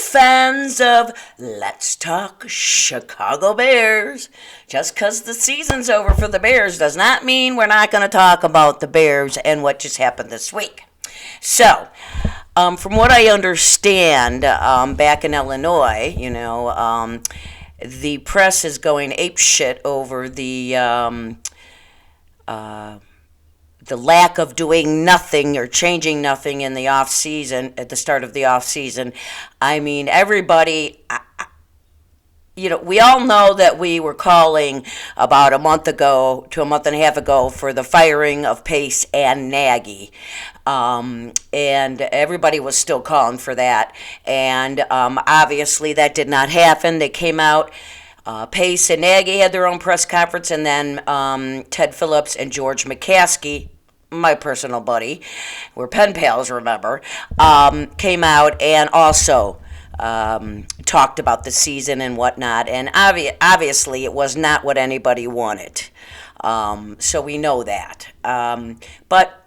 fans of Let's Talk Chicago Bears. Just because the season's over for the Bears does not mean we're not going to talk about the Bears and what just happened this week. So, from what I understand, back in Illinois, the press is going apeshit over the lack of doing nothing or changing nothing in the off season, at the start of the off season. I mean, everybody, we all know that we were calling about a month ago to a month and a half ago for the firing of Pace and Nagy. And everybody was still calling for that. And obviously that did not happen. They came out. Pace and Nagy had their own press conference, and then Ted Phillips and George McCaskey, my personal buddy, we're pen pals, remember, came out and also talked about the season and whatnot. And obviously it was not what anybody wanted. So we know that. But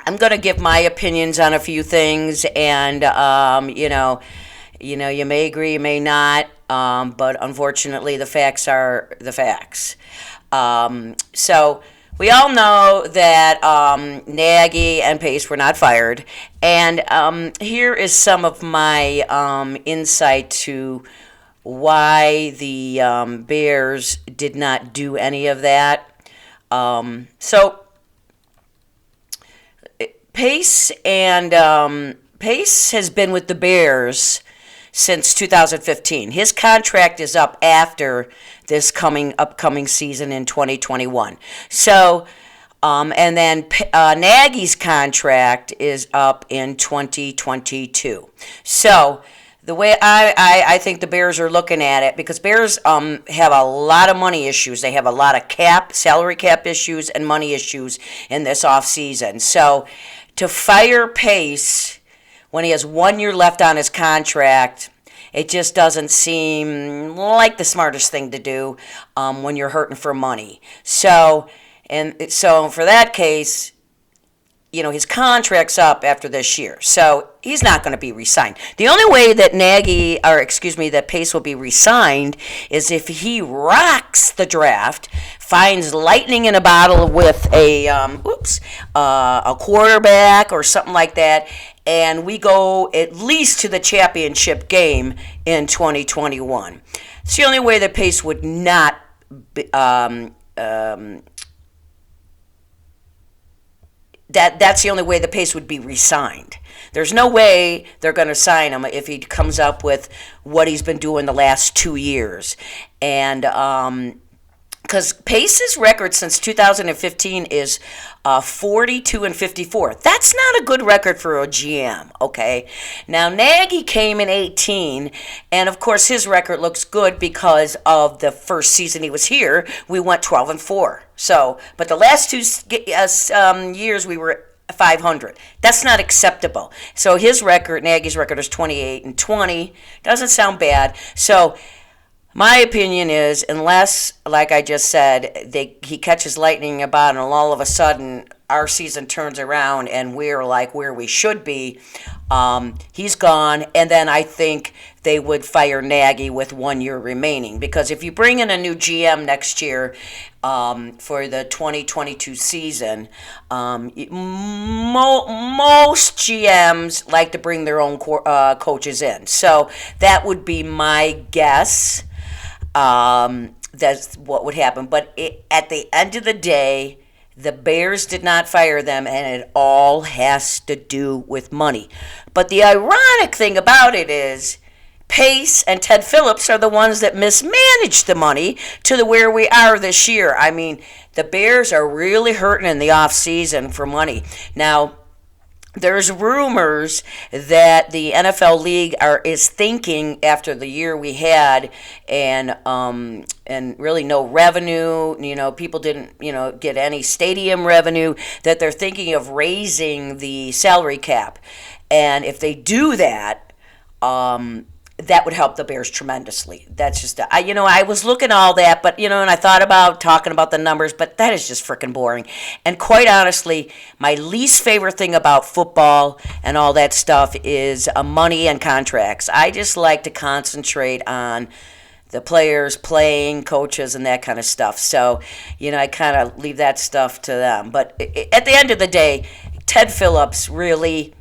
I'm going to give my opinions on a few things, and, you may agree, you may not. But unfortunately, the facts are the facts. So we all know that Nagy and Pace were not fired. And here is some of my insight to why the Bears did not do any of that. So Pace has been with the Bears since 2015. His contract is up after this upcoming season in 2021. So, and then Nagy's contract is up in 2022. So, the way I think the Bears are looking at it, because Bears have a lot of money issues. They have a lot of salary cap issues and money issues in this offseason. So, to fire Pace when he has 1 year left on his contract, it just doesn't seem like the smartest thing to do when you're hurting for money. So for that case, his contract's up after this year. So he's not going to be re-signed. The only way that that Pace will be re-signed is if he rocks the draft, finds lightning in a bottle with a quarterback or something like that, and we go at least to the championship game in 2021. It's the only way that Pace would not be, that's the only way the Pace would be re-signed. There's no way they're going to sign him if he comes up with what he's been doing the last 2 years. And because Pace's record since 2015 is 42-54. That's not a good record for a GM, okay? Now, Nagy came in 18, and of course his record looks good because of the first season he was here. We went 12-4. So, but the last 2 years we were 500. That's not acceptable. So his record, Nagy's record, is 28-20. Doesn't sound bad. So my opinion is, unless, like I just said, he catches lightning in a bottle and all of a sudden our season turns around and we're like where we should be, he's gone. And then I think they would fire Nagy with 1 year remaining. Because if you bring in a new GM next year for the 2022 season, most GMs like to bring their own coaches in. So that would be my guess. That's what would happen. But at the end of the day, the Bears did not fire them, and it all has to do with money. But the ironic thing about it is Pace and Ted Phillips are the ones that mismanaged the money to where we are this year. I mean, the Bears are really hurting in the offseason for money. Now, there's rumors that the NFL league is thinking, after the year we had and really no revenue, people didn't get any stadium revenue, that they're thinking of raising the salary cap. And if they do that, that would help the Bears tremendously. That's just, I was looking at all that, but, and I thought about talking about the numbers, but that is just freaking boring. And quite honestly, my least favorite thing about football and all that stuff is money and contracts. I just like to concentrate on the players, playing, coaches, and that kind of stuff. So, I kind of leave that stuff to them. But at the end of the day, Ted Phillips really,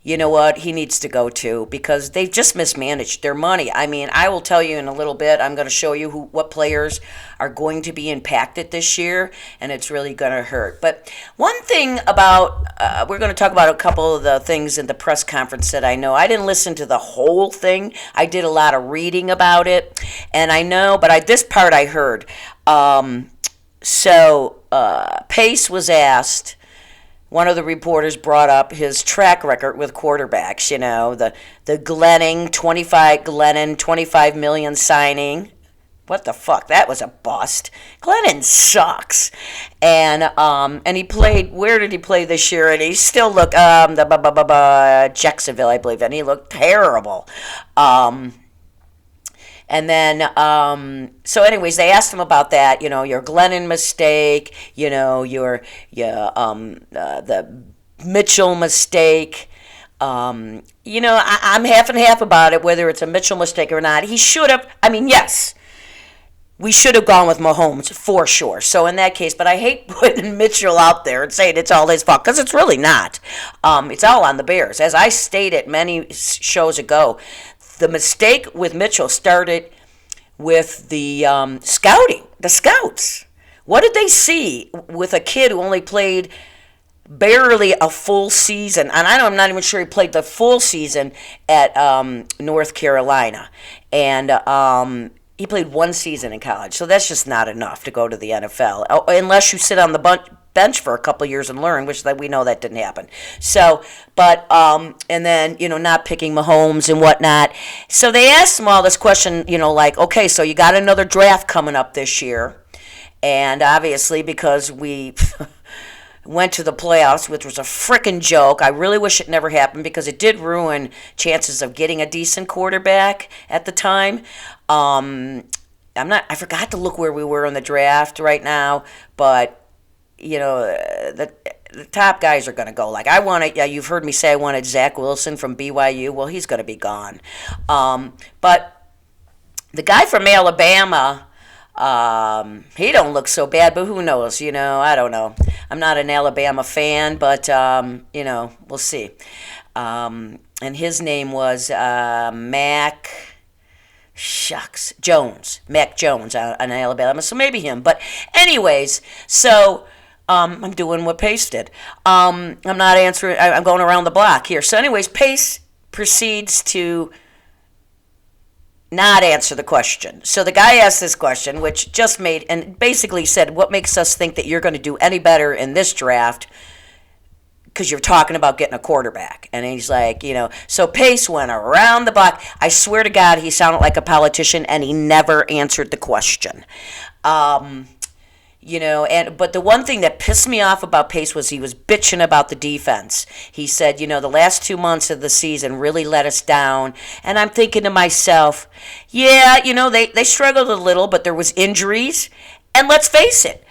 you know what, he needs to go to, because they've just mismanaged their money. I mean, I will tell you in a little bit, I'm going to show you what players are going to be impacted this year, and it's really going to hurt. But one thing about, we're going to talk about a couple of the things in the press conference that I know. I didn't listen to the whole thing. I did a lot of reading about it, and I know, but this part I heard. Pace was asked, one of the reporters brought up his track record with quarterbacks, the Glennon, $25 million signing. What the fuck? That was a bust. Glennon sucks. And he played, where did he play this year? And he still looked, Jacksonville, I believe, and he looked terrible. And then, so anyways, they asked him about that, your Glennon mistake, the Mitchell mistake. I'm half and half about it, whether it's a Mitchell mistake or not. He should have, yes, we should have gone with Mahomes for sure. So in that case, but I hate putting Mitchell out there and saying it's all his fault, because it's really not. It's all on the Bears. As I stated many shows ago, the mistake with Mitchell started with the scouting, the scouts. What did they see with a kid who only played barely a full season? And I'm not even sure he played the full season at North Carolina. And he played one season in college. So that's just not enough to go to the NFL, unless you sit on the bench for a couple of years and learn, which we know that didn't happen. So, but, and then, not picking Mahomes and whatnot. So they asked him all this question, okay, so you got another draft coming up this year. And obviously, because we went to the playoffs, which was a frickin' joke. I really wish it never happened, because it did ruin chances of getting a decent quarterback at the time. I forgot to look where we were in the draft right now, but the top guys are going to go. Like, you've heard me say I wanted Zach Wilson from BYU. Well, he's going to be gone. But the guy from Alabama, he don't look so bad, but who knows? I don't know. I'm not an Alabama fan, but, we'll see. And his name was Mac Jones on Alabama, so maybe him. But anyways, so I'm doing what Pace did. I'm not answering. I'm going around the block here. So anyways, Pace proceeds to not answer the question. So the guy asked this question, which just made, and basically said, what makes us think that you're going to do any better in this draft, because you're talking about getting a quarterback? And he's like, so Pace went around the block. I swear to God, he sounded like a politician, and he never answered the question. But the one thing that pissed me off about Pace was he was bitching about the defense. He said, the last 2 months of the season really let us down. And I'm thinking to myself, yeah, they struggled a little, but there was injuries. And let's face it,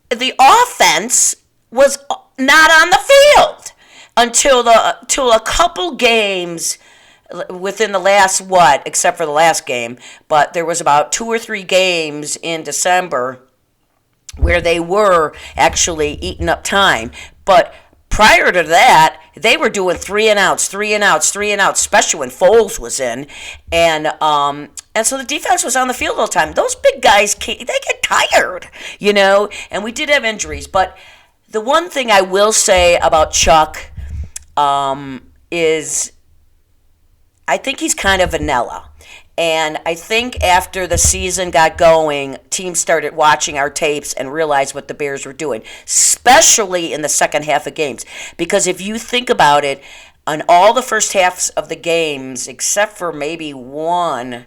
the offense was not on the field until a couple games within the last, except for the last game, but there was about 2 or 3 games in December where they were actually eating up time. But prior to that, they were doing 3 and outs, especially when Foles was in. And so the defense was on the field all the time. Those big guys, they get tired, and we did have injuries. But the one thing I will say about Chuck is I think he's kind of vanilla. And I think after the season got going, teams started watching our tapes and realized what the Bears were doing, especially in the second half of games. Because if you think about it, on all the first halves of the games, except for maybe 1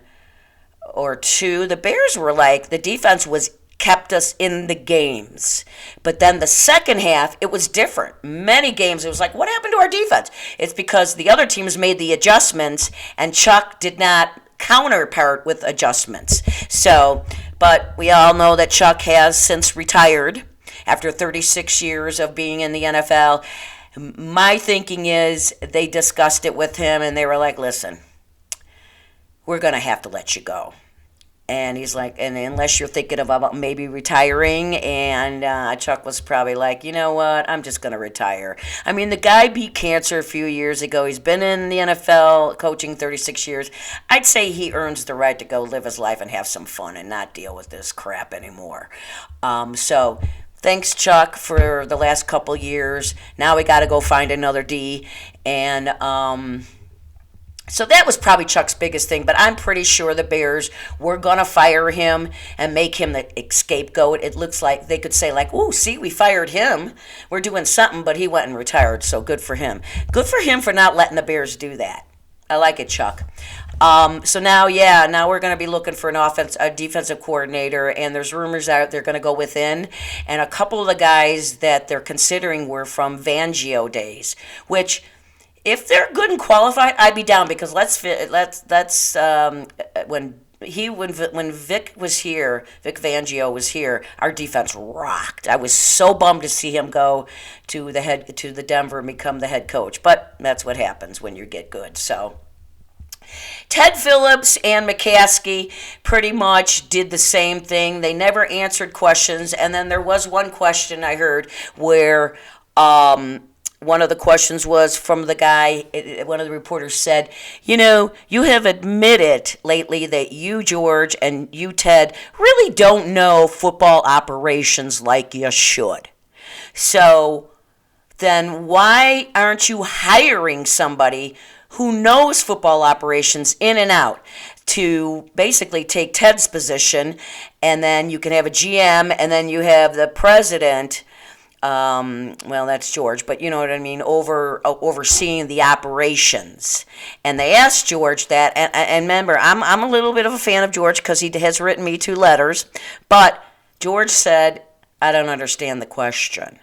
or 2, the Bears were the defense kept us in the games. But then the second half, it was different. Many games, it was what happened to our defense? It's because the other teams made the adjustments, and Chuck did not counterpart with adjustments. So, but we all know that Chuck has since retired after 36 years of being in the NFL. My thinking is they discussed it with him and they were like, listen, we're going to have to let you go. And he's like, and unless you're thinking about maybe retiring, and Chuck was probably like, you know what, I'm just going to retire. I mean, the guy beat cancer a few years ago. He's been in the NFL coaching 36 years. I'd say he earns the right to go live his life and have some fun and not deal with this crap anymore. So thanks, Chuck, for the last couple years. Now we got to go find another D. And so that was probably Chuck's biggest thing, but I'm pretty sure the Bears were going to fire him and make him the scapegoat. It looks like they could say, like, ooh, see, we fired him. We're doing something, but he went and retired, so good for him. Good for him for not letting the Bears do that. I like it, Chuck. So now we're going to be looking for a defensive coordinator, and there's rumors out they're going to go within, and a couple of the guys that they're considering were from Fangio days, which – if they're good and qualified, I'd be down because when Vic Fangio was here, our defense rocked. I was so bummed to see him go to the Denver and become the head coach, but that's what happens when you get good. So Ted Phillips and McCaskey pretty much did the same thing. They never answered questions, and then there was one question I heard where one of the questions was from the guy, one of the reporters said, you know, you have admitted lately that you, George, and you, Ted, really don't know football operations like you should. So then why aren't you hiring somebody who knows football operations in and out to basically take Ted's position, and then you can have a GM, and then you have the president. Well, that's George, but you know what I mean, overseeing the operations. And they asked George that, and remember, I'm a little bit of a fan of George because he has written me 2 letters, but George said, I don't understand the question.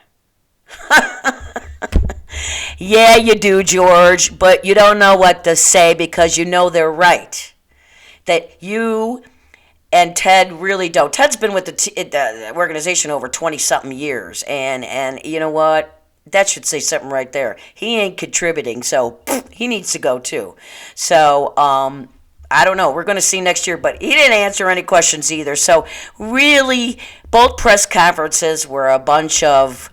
Yeah, you do, George, but you don't know what to say because you know they're right. That you and Ted really don't. Ted's been with the organization over 20-something years, and you know what? That should say something right there. He ain't contributing, so he needs to go too. So I don't know. We're going to see next year, but he didn't answer any questions either. So really, both press conferences were a bunch of,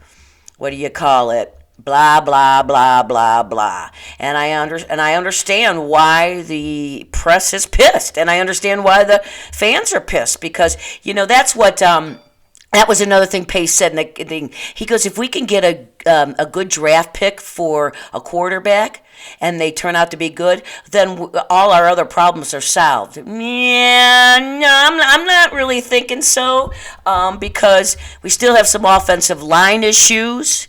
what do you call it? Blah, blah, blah, blah, blah. And I understand why the press is pissed. And I understand why the fans are pissed. Because, you know, that's what, that was another thing Pace said. He goes, if we can get a good draft pick for a quarterback and they turn out to be good, then all our other problems are solved. Yeah, no, I'm not really thinking so, because we still have some offensive line issues.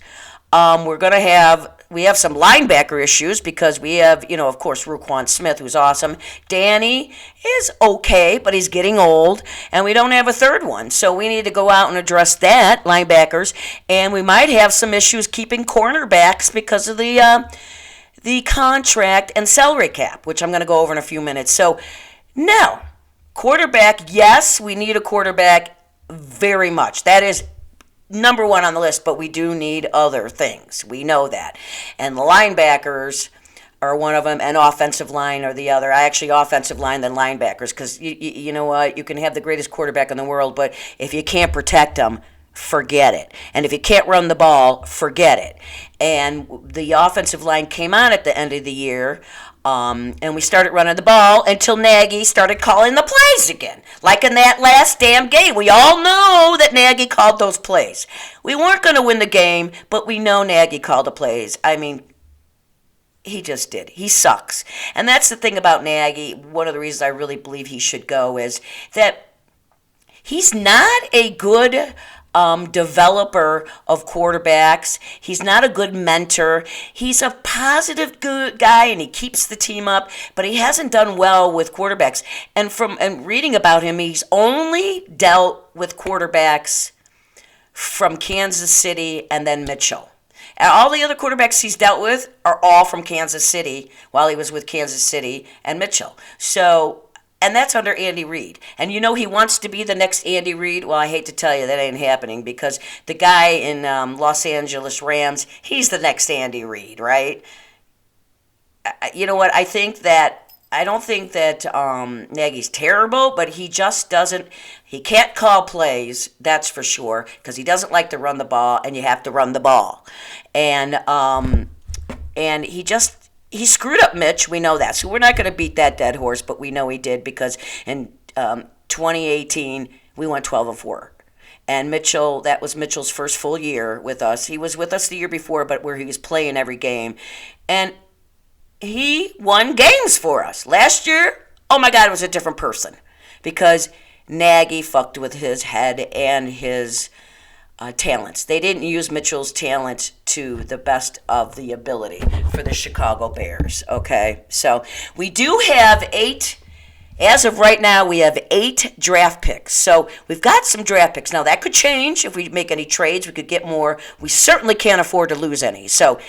We have some linebacker issues because we have, you know, of course, Roquan Smith, who's awesome. Danny is okay, but he's getting old, and we don't have a third one. So we need to go out and address that, linebackers, and we might have some issues keeping cornerbacks because of the contract and salary cap, which I'm going to go over in a few minutes. So now, quarterback, yes, we need a quarterback very much. That is number 1 on the list, but we do need other things. We know that. And the linebackers are one of them, and offensive line are the other. Offensive line than linebackers, because you know what? You can have the greatest quarterback in the world, but if you can't protect them, forget it. And if you can't run the ball, forget it. And the offensive line came on at the end of the year, and we started running the ball until Nagy started calling the plays again. Like in that last damn game. We all know that Nagy called those plays. We weren't going to win the game, but we know Nagy called the plays. I mean, he just did. He sucks. And that's the thing about Nagy. One of the reasons I really believe he should go is that he's not a good developer of quarterbacks. He's not a good mentor. He's a positive good guy, and he keeps the team up, but he hasn't done well with quarterbacks. And from reading about him, he's only dealt with quarterbacks from Kansas City and then Mitchell. And all the other quarterbacks he's dealt with are all from Kansas City while he was with Kansas City and Mitchell. So And that's under Andy Reid. And he wants to be the next Andy Reid. Well, I hate to tell you, that ain't happening because the guy in Los Angeles Rams, he's the next Andy Reid, right? You know what? I don't think that Nagy's terrible, but he just doesn't. He can't call plays, that's for sure, because he doesn't like to run the ball, and you have to run the ball. And he screwed up Mitch. We know that, so we're not going to beat that dead horse, but we know he did because in 2018 we went 12-4. And that was Mitchell's first full year with us. He was with us the year before, but where he was playing every game, and he won games for us. Last year, oh my God, it was a different person because Nagy fucked with his head and his talents. They didn't use Mitchell's talent to the best of the ability for the Chicago Bears, okay? So we do have 8, as of right now, we have 8 draft picks. So we've got some draft picks. Now, that could change if we make any trades. We could get more. We certainly can't afford to lose any. So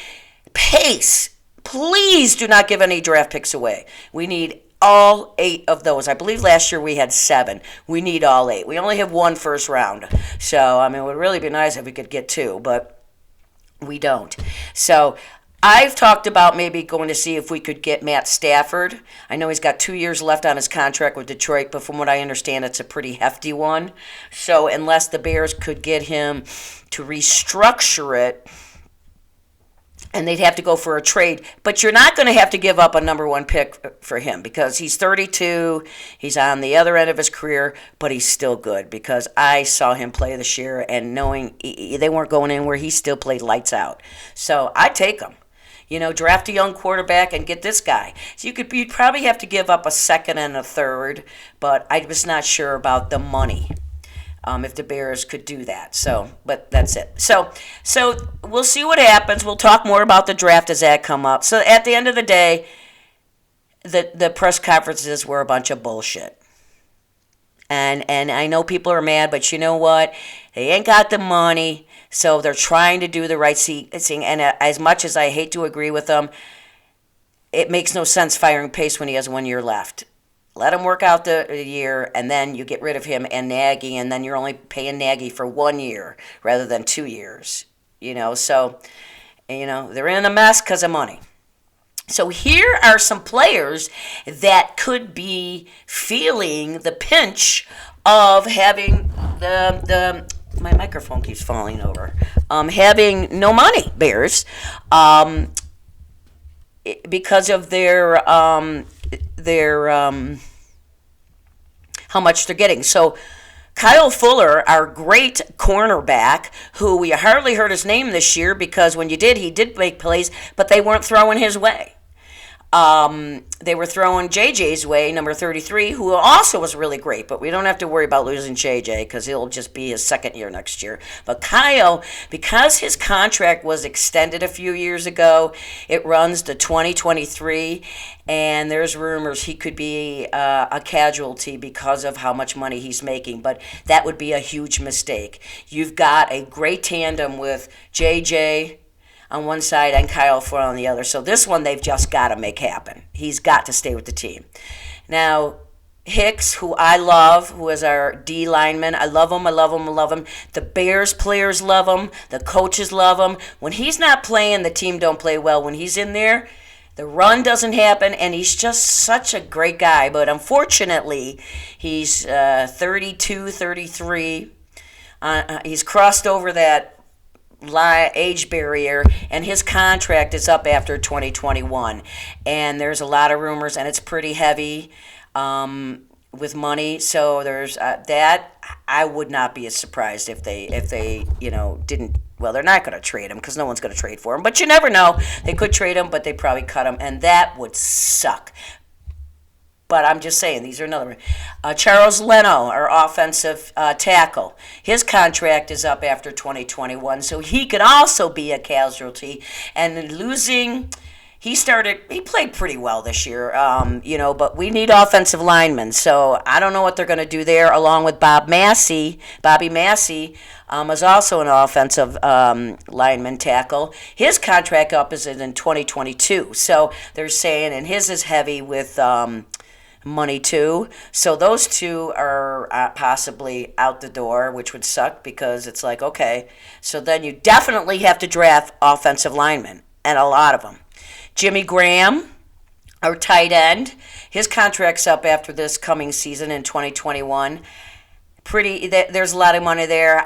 pace. Please do not give any draft picks away. We need all 8 of those. I believe last year we had 7. We need all 8. We only have 1 first round. So, it would really be nice if we could get 2, but we don't. So, I've talked about maybe going to see if we could get Matt Stafford. I know he's got 2 years left on his contract with Detroit, but from what I understand, it's a pretty hefty one. So, unless the Bears could get him to restructure it, and they'd have to go for a trade. But you're not going to have to give up a number 1 pick for him because he's 32. He's on the other end of his career, but he's still good because I saw him play this year, and knowing they weren't going anywhere, he still played lights out. So I take him. Draft a young quarterback and get this guy. So you'd probably have to give up a second and a third, but I was not sure about the money. If the Bears could do that. But that's it. So we'll see what happens. We'll talk more about the draft as that come up. So at the end of the day, the press conferences were a bunch of bullshit. And I know people are mad, but you know what? They ain't got the money, so they're trying to do the right thing. And as much as I hate to agree with them, it makes no sense firing Pace when he has 1 year left. Let him work out the year, and then you get rid of him and Nagy, and then you're only paying Nagy for 1 year rather than 2 years. So, they're in a mess because of money. So here are some players that could be feeling the pinch of having my microphone keeps falling over. Having no money, Bears, because of their how much they're getting. So Kyle Fuller, our great cornerback, who we hardly heard his name this year because when he did make plays, but they weren't throwing his way. They were throwing JJ's way, number 33, who also was really great, but we don't have to worry about losing JJ because he'll just be his second year next year. But Kyle, because his contract was extended a few years ago, it runs to 2023, and there's rumors he could be a casualty because of how much money he's making, but that would be a huge mistake. You've got a great tandem with JJ on one side and Kyle Fuller on the other. So this one they've just got to make happen. He's got to stay with the team. Now, Hicks, who I love, who is our D lineman, I love him. The Bears players love him. The coaches love him. When he's not playing, the team don't play well. When he's in there, the run doesn't happen, and he's just such a great guy. But unfortunately, he's 32, 33. He's crossed over that age barrier, and his contract is up after 2021, and there's a lot of rumors, and it's pretty heavy with money. So there's that. I would not be as surprised if they didn't. Well, they're not going to trade him because no one's going to trade for him, but you never know. They could trade him, but they probably cut him, and that would suck. But I'm just saying, these are another one. Charles Leno, our offensive tackle, his contract is up after 2021, so he could also be a casualty. And losing, he played pretty well this year, but we need offensive linemen. So I don't know what they're going to do there, along with Bobby Massey is also an offensive lineman tackle. His contract up is in 2022. So they're saying, and his is heavy with money too. So those two are possibly out the door, which would suck because it's like, okay, so then you definitely have to draft offensive linemen, and a lot of them. Jimmy Graham, our tight end, his contract's up after this coming season in 2021. There's a lot of money there.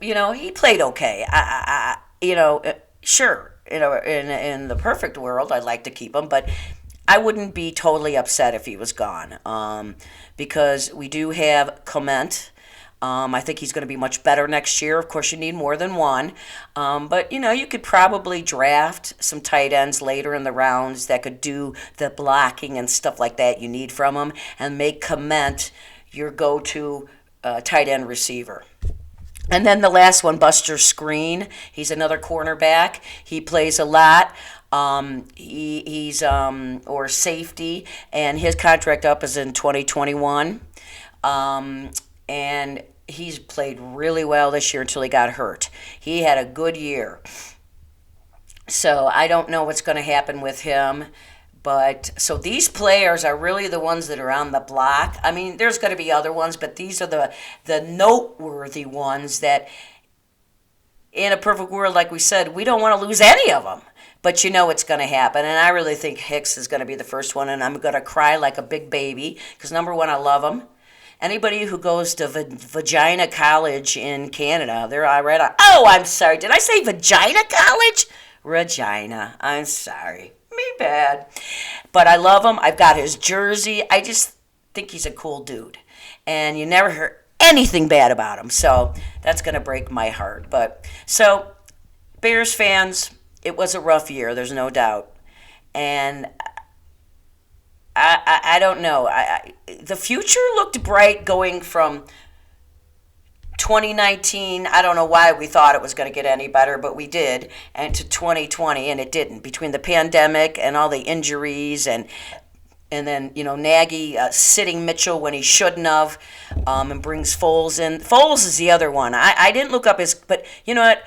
He played okay. Sure, in the perfect world, I'd like to keep him, but I wouldn't be totally upset if he was gone, because we do have Clement. I think he's going to be much better next year. Of course, you need more than one. But, you could probably draft some tight ends later in the rounds that could do the blocking and stuff like that you need from him and make Clement your go-to tight end receiver. And then the last one, Buster Screen. He's another cornerback. He plays a lot. He's or safety, and his contract up is in 2021. And he's played really well this year until he got hurt. He had a good year. So I don't know what's going to happen with him. But so these players are really the ones that are on the block. I mean, there's going to be other ones, but these are the noteworthy ones that, in a perfect world, like we said, we don't want to lose any of them. But it's going to happen. And I really think Hicks is going to be the first one, and I'm going to cry like a big baby because, number one, I love him. Anybody who goes to Vagina College in Canada, they're all right on. Oh, I'm sorry. Did I say Vagina College? Regina. I'm sorry. Me bad. But I love him. I've got his jersey. I just think he's a cool dude. And you never hear anything bad about him. So that's going to break my heart. So, Bears fans, it was a rough year. There's no doubt. And I don't know. The future looked bright going from 2019, I don't know why we thought it was going to get any better, but we did, and to 2020, and it didn't. Between the pandemic and all the injuries and then, Nagy sitting Mitchell when he shouldn't have, and brings Foles in. Foles is the other one. I didn't look up his, but you know what?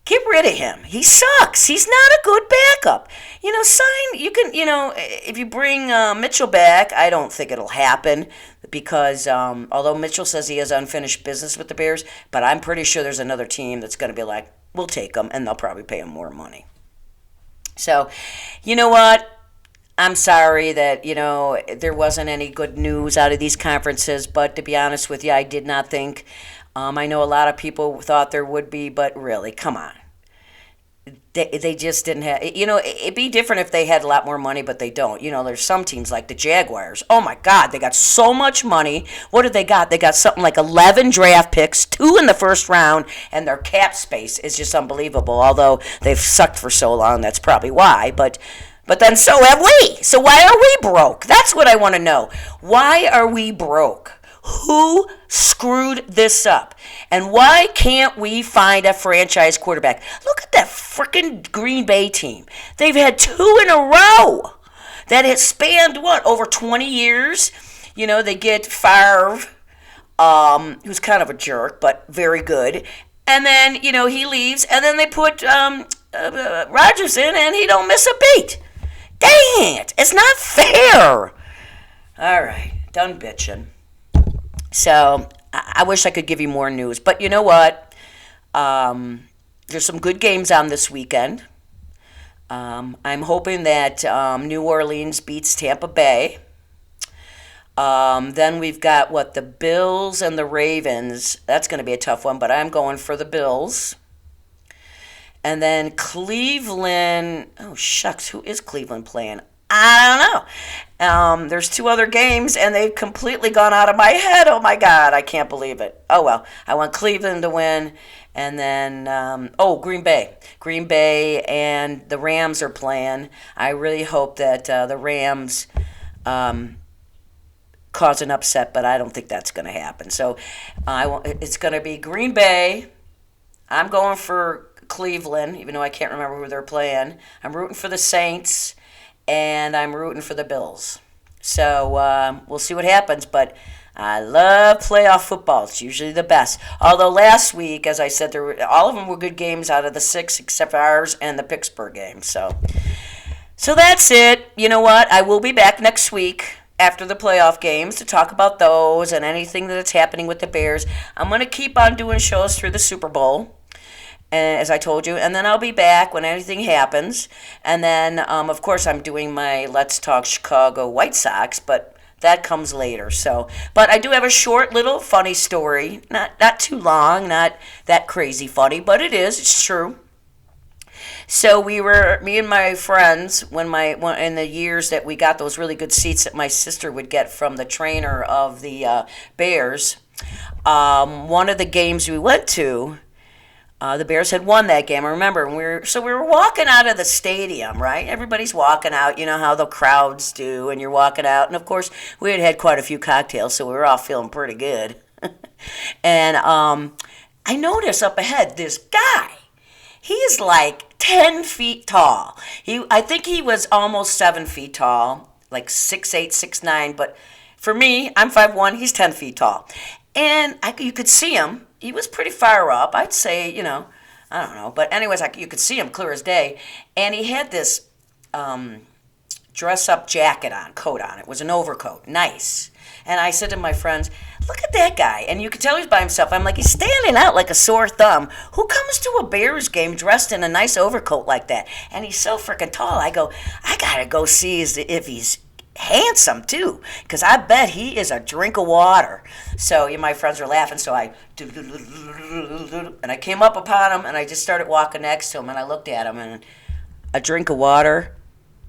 Get rid of him. He sucks. He's not a good backup. If you bring Mitchell back, I don't think it'll happen because although Mitchell says he has unfinished business with the Bears, but I'm pretty sure there's another team that's going to be like, we'll take him, and they'll probably pay him more money. So, you know what? I'm sorry that, there wasn't any good news out of these conferences, but to be honest with you, I did not think. I know a lot of people thought there would be, but really, come on. They just didn't have, it'd be different if they had a lot more money, but they don't. There's some teams like the Jaguars. Oh my God, they got so much money. What did they got? They got something like 11 draft picks, 2 in the first round, and their cap space is just unbelievable. Although they've sucked for so long, that's probably why. But then so have we. So why are we broke? That's what I want to know. Why are we broke? Who screwed this up? And why can't we find a franchise quarterback? Look at that freaking Green Bay team. They've had 2 in a row that has spanned, over 20 years? They get Favre, who's kind of a jerk, but very good. And then, he leaves, and then they put Rodgers in, and he don't miss a beat. Dang it. It's not fair. All right, done bitching. So I wish I could give you more news. But you know what? There's some good games on this weekend. I'm hoping that New Orleans beats Tampa Bay. Then we've got, the Bills and the Ravens. That's going to be a tough one, but I'm going for the Bills. And then Cleveland. Oh, shucks. Who is Cleveland playing? I don't know. There's 2 other games, and they've completely gone out of my head. Oh, my God. I can't believe it. Oh, well. I want Cleveland to win. And then, Green Bay. Green Bay and the Rams are playing. I really hope that the Rams cause an upset, but I don't think that's going to happen. So it's going to be Green Bay. I'm going for Cleveland, even though I can't remember who they're playing. I'm rooting for the Saints, and I'm rooting for the Bills. So we'll see what happens, but I love playoff football. It's usually the best. Although last week, as I said, all of them were good games out of the 6, except for ours and the Pittsburgh game. So that's it. You know what? I will be back next week. after the playoff games to talk about those and anything that's happening with the Bears. I'm going to keep on doing shows through the Super Bowl, as I told you, and then I'll be back when anything happens. And then, of course, I'm doing my Let's Talk Chicago White Sox, but that comes later. So, but I do have a short little funny story, not too long, not that crazy funny, but it's true. So me and my friends, when in the years that we got those really good seats that my sister would get from the trainer of the Bears, one of the games we went to, the Bears had won that game. I remember, and we were walking out of the stadium, right? Everybody's walking out. You know how the crowds do, and you're walking out. And of course, we had quite a few cocktails, so we were all feeling pretty good. And I noticed up ahead this guy. He's like 10 feet tall. I think he was almost 7 feet tall, like 6'8", 6'9". But for me, I'm 5'1". He's 10 feet tall, and you could see him. He was pretty far up. I'd say, I don't know. But anyways, you could see him clear as day, and he had this dress-up coat on. It was an overcoat, nice. And I said to my friends, look at that guy. And you could tell he's by himself. I'm like, he's standing out like a sore thumb. Who comes to a Bears game dressed in a nice overcoat like that? And he's so freaking tall. I go, I got to go see if he's handsome, too, because I bet he is a drink of water. So my friends are laughing, so I came up upon him, and I just started walking next to him, and I looked at him, and a drink of water,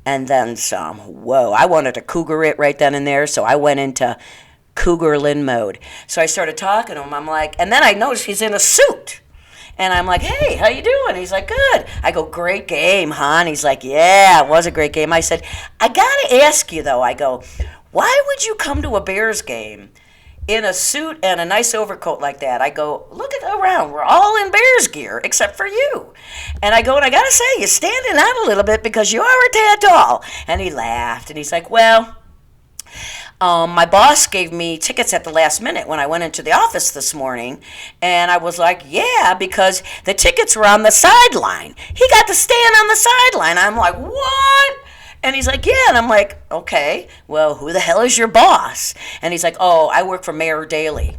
and then some. Whoa, I wanted to cougar it right then and there, so I went into cougar-lin mode. So I started talking to him. I'm like, and then I noticed he's in a suit. And I'm like, hey, how you doing? He's like, good. I go, great game, hon. He's like, yeah, it was a great game. I said, I got to ask you, though. I go, why would you come to a Bears game in a suit and a nice overcoat like that? I go, look around. We're all in Bears gear except for you. And I go, and I got to say, you're standing out a little bit because you are a tad tall. And he laughed, and he's like, well, my boss gave me tickets at the last minute when I went into the office this morning, and I was like, yeah, because the tickets were on the sideline. He got to stand on the sideline. I'm like, what? And he's like, yeah. And I'm like, okay, well, who the hell is your boss? And he's like, oh, I work for Mayor Daley.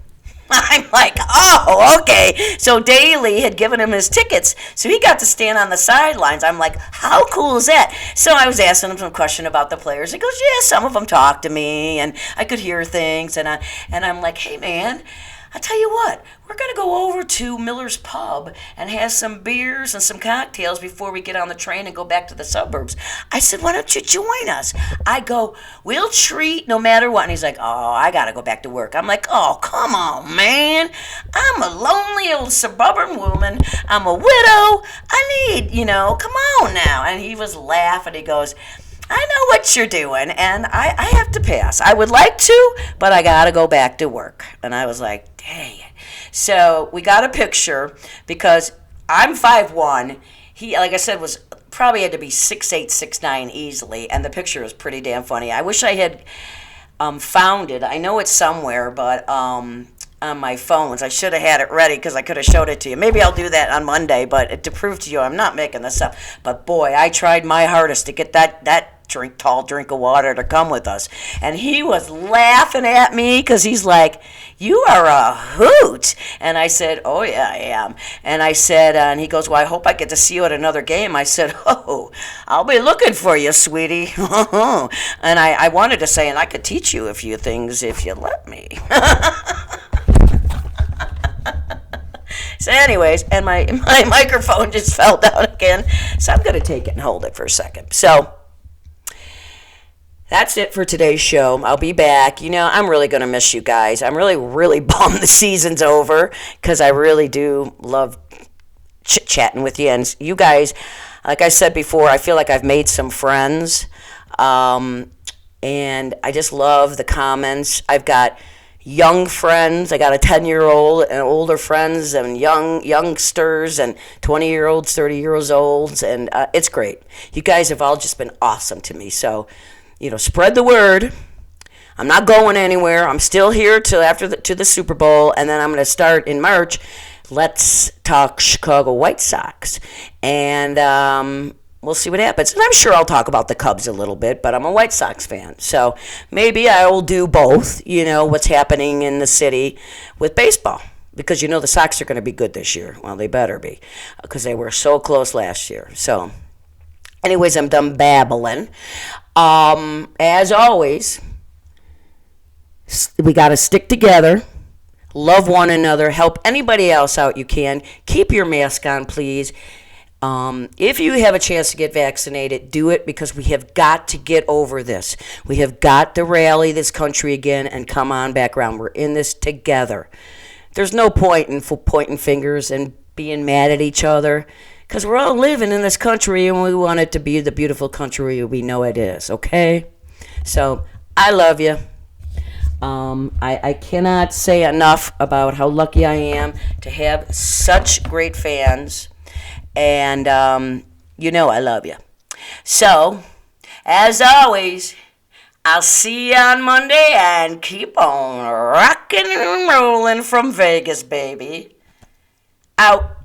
I'm like, oh, okay. So Daley had given him his tickets, so he got to stand on the sidelines. I'm like, how cool is that? So I was asking him some question about the players. He goes, yeah, some of them talked to me, and I could hear things. And I'm like, hey, man, I tell you what, we're going to go over to Miller's Pub and have some beers and some cocktails before we get on the train and go back to the suburbs. I said, why don't you join us? I go, we'll treat no matter what. And he's like, oh, I got to go back to work. I'm like, oh, come on, man. I'm a lonely old suburban woman. I'm a widow. I need, come on now. And he was laughing. He goes, I know what you're doing, and I have to pass. I would like to, but I got to go back to work. And I was like, dang it. So we got a picture because I'm 5'1". He, like I said, was probably had to be 6'8", 6'9" easily, and the picture is pretty damn funny. I wish I had found it. I know it's somewhere, but on my phones. I should have had it ready because I could have showed it to you. Maybe I'll do that on Monday, but to prove to you I'm not making this up. But boy, I tried my hardest to get that tall drink of water to come with us. And he was laughing at me because he's like, you are a hoot. And I said, oh, yeah, I am. And I said, and he goes, well, I hope I get to see you at another game. I said, oh, I'll be looking for you, sweetie. And I wanted to say, and I could teach you a few things if you let me. So anyways, and my microphone just fell down again. So I'm going to take it and hold it for a second. So that's it for today's show. I'll be back. I'm really going to miss you guys. I'm really, really bummed the season's over because I really do love chit-chatting with you. And you guys, like I said before, I feel like I've made some friends. And I just love the comments. I've got young friends. I got a 10-year-old and older friends and youngsters and 20-year-olds, 30-year-olds, and it's great. You guys have all just been awesome to me. So, spread the word. I'm not going anywhere. I'm still here till after the Super Bowl, and then I'm going to start in March. Let's talk Chicago White Sox, and we'll see what happens. And I'm sure I'll talk about the Cubs a little bit, but I'm a White Sox fan. So maybe I will do both, what's happening in the city with baseball. Because the Sox are going to be good this year. Well, they better be. Because they were so close last year. So, anyways, I'm done babbling. As always, we got to stick together. Love one another. Help anybody else out you can. Keep your mask on, please. If you have a chance to get vaccinated, do it, because we have got to get over this. We have got to rally this country again and come on back around. We're in this together. There's no point in pointing fingers and being mad at each other, because we're all living in this country and we want it to be the beautiful country we know it is, okay? So, I love you. I cannot say enough about how lucky I am to have such great fans. And, I love you. So, as always, I'll see you on Monday, and keep on rocking and rolling from Vegas, baby. Out.